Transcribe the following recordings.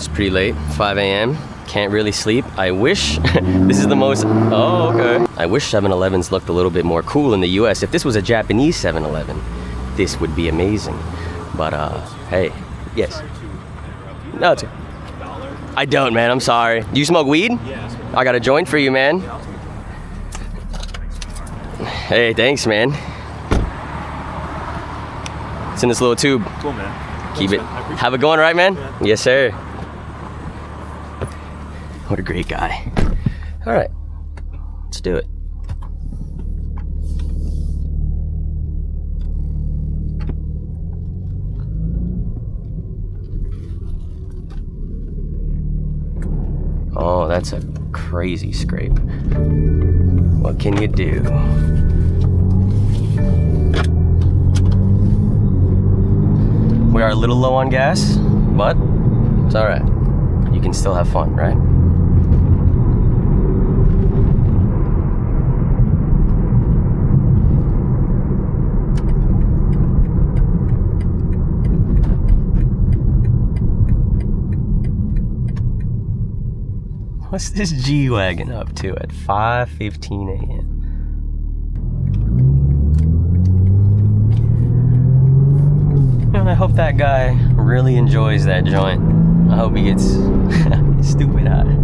It's pretty late, 5 a.m. Can't really sleep. I wish this is the most, oh, okay. I wish 7-Elevens looked a little bit more cool in the US. If this was a Japanese 7-Eleven, this would be amazing. But hey, yes. No, it's, I don't, man, I'm sorry. Do you smoke weed? Yeah. I got a joint for you, man. Hey, thanks, man. It's in this little tube. Cool, man. Keep it. Man. Have it going, right, man? Yeah. Yes, sir. What a great guy. All right, let's do it. Oh, that's a crazy scrape. What can you do? We are a little low on gas, but it's all right. You can still have fun, right? What's this G-Wagon up to at 5:15 a.m.? And I hope that guy really enjoys that joint. I hope he gets stupid high.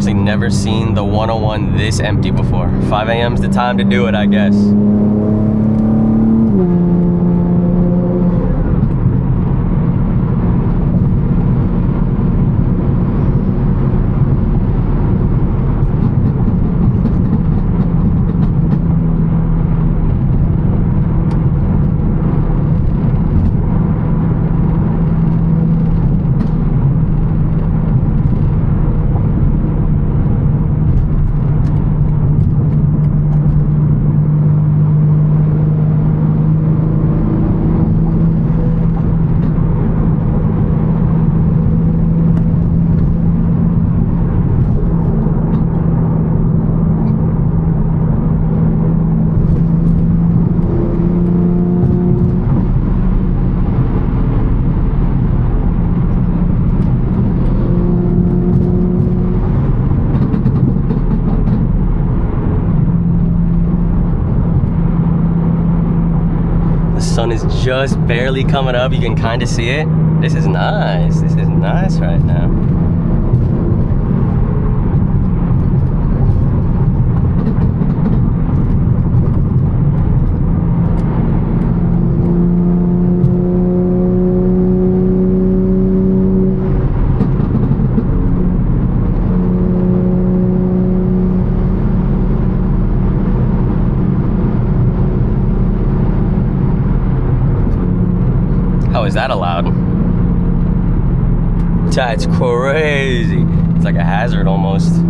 Never seen the 101 this empty before. 5 a.m.'s the time to do it, I guess. Sun is just barely coming up. You can kind of see it. This is nice. This is nice right now. How is that allowed? That's crazy. It's like a hazard almost.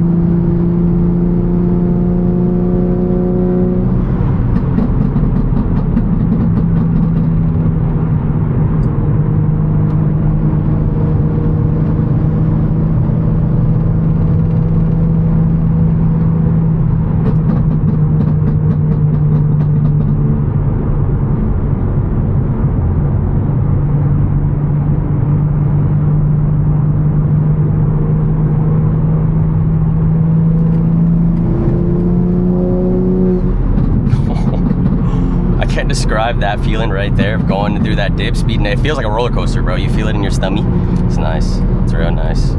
Describe that feeling right there of going through that dip, speeding. It feels like a roller coaster, bro. You feel it in your stomach. It's nice. It's real nice.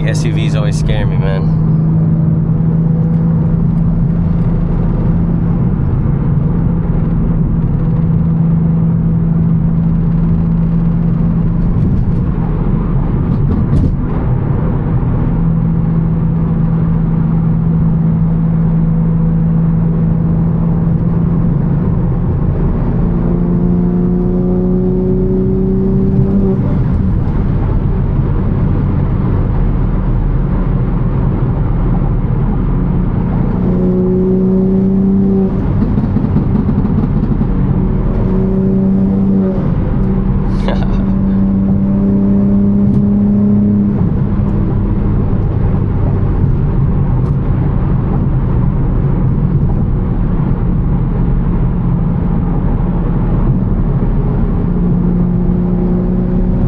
SUVs always scare me, man.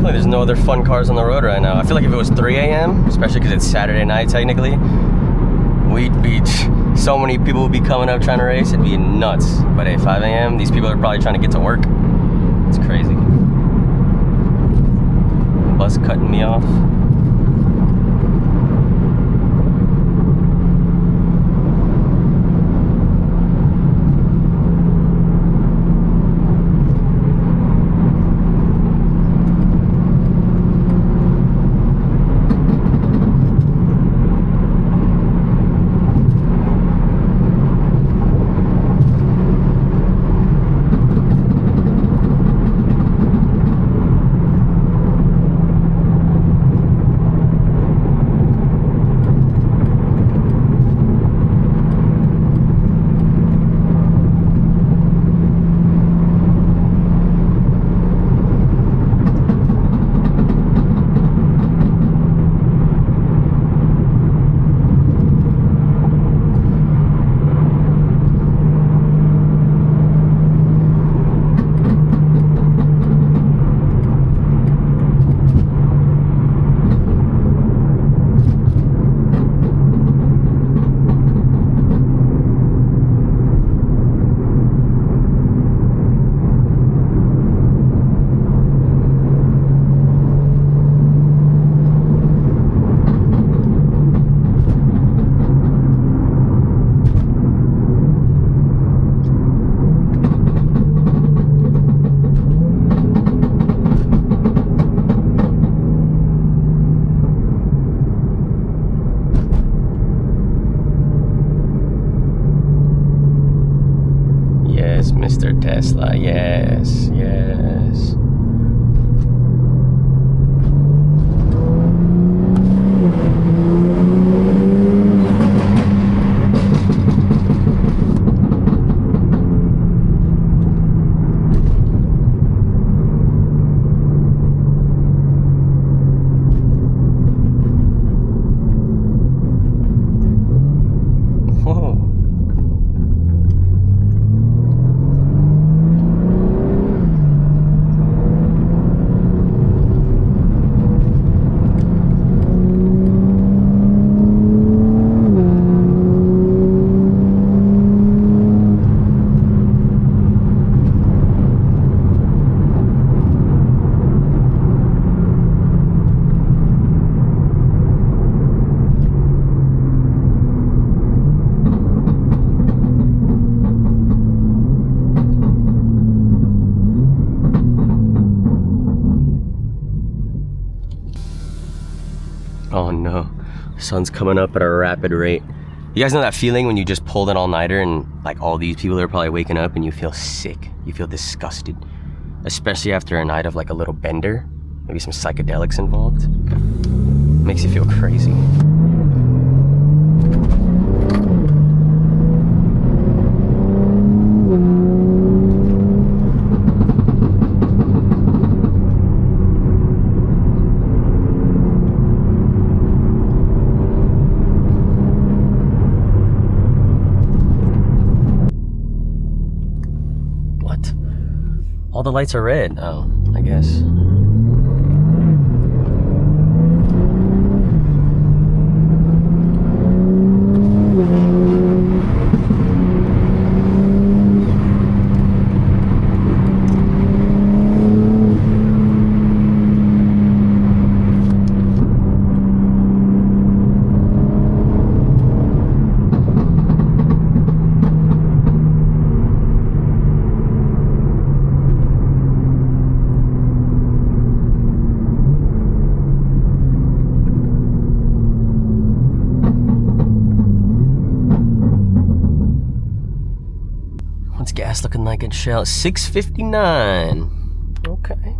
There's no other fun cars on the road right now. I feel like if it was 3 a.m., especially because it's Saturday night technically, we'd be, so many people would be coming up trying to race, it'd be nuts. But at 5 a.m., these people are probably trying to get to work. It's crazy. Bus cutting me off. Mr. Tesla, yes, yes. Oh no, the sun's coming up at a rapid rate. You guys know that feeling when you just pulled an all-nighter and like all these people are probably waking up and you feel sick, you feel disgusted, especially after a night of like a little bender, maybe some psychedelics involved. Makes you feel crazy. All the lights are red. Oh, I guess. gas looking like in Shell? 6.59. Okay.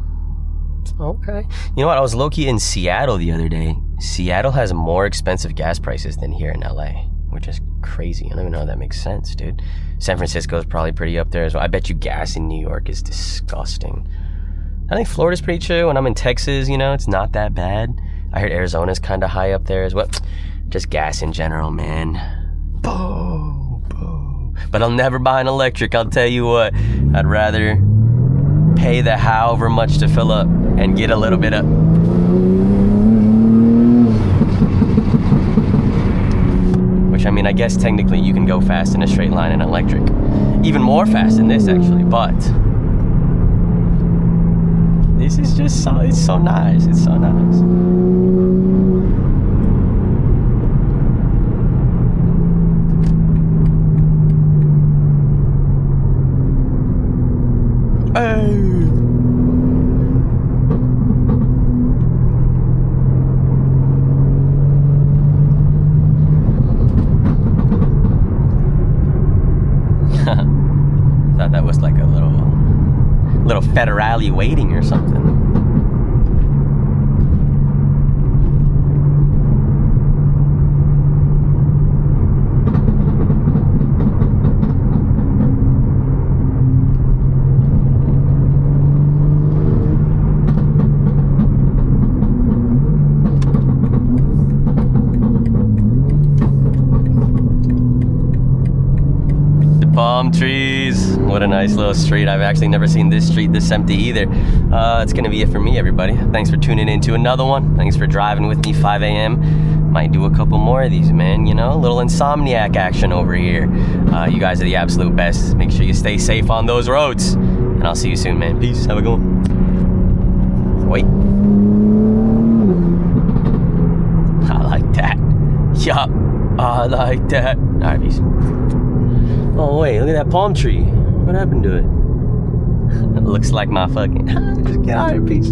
Okay. You know what? I was low-key in Seattle the other day. Seattle has more expensive gas prices than here in LA, which is crazy. I don't even know how that makes sense, dude. San Francisco is probably pretty up there as well. I bet you gas in New York is disgusting. I think Florida's pretty chill. When I'm in Texas, you know, it's not that bad. I heard Arizona's kind of high up there as well. Just gas in general, man. Boo, boo. But I'll never buy an electric, I'll tell you what. I'd rather pay the however much to fill up and get a little bit of... Which, I mean, I guess technically you can go fast in a straight line in electric. Even more fast than this, actually, but... This is just so, it's so nice. It's so nice. Hey. Thought that was like a little federale waiting or something. Palm trees. What a nice little street. I've actually never seen this street this empty either. It's gonna be it for me, everybody. Thanks for tuning in to another one. Thanks for driving with me, 5 a.m. Might do a couple more of these, man. You know, a little insomniac action over here. You guys are the absolute best. Make sure you stay safe on those roads. And I'll see you soon, man. Peace. Have a good one. Wait. I like that. Yup. I like that. All right, peace. Oh wait, look at that palm tree. What happened to it? It looks like my fucking... Just get out of here, peace.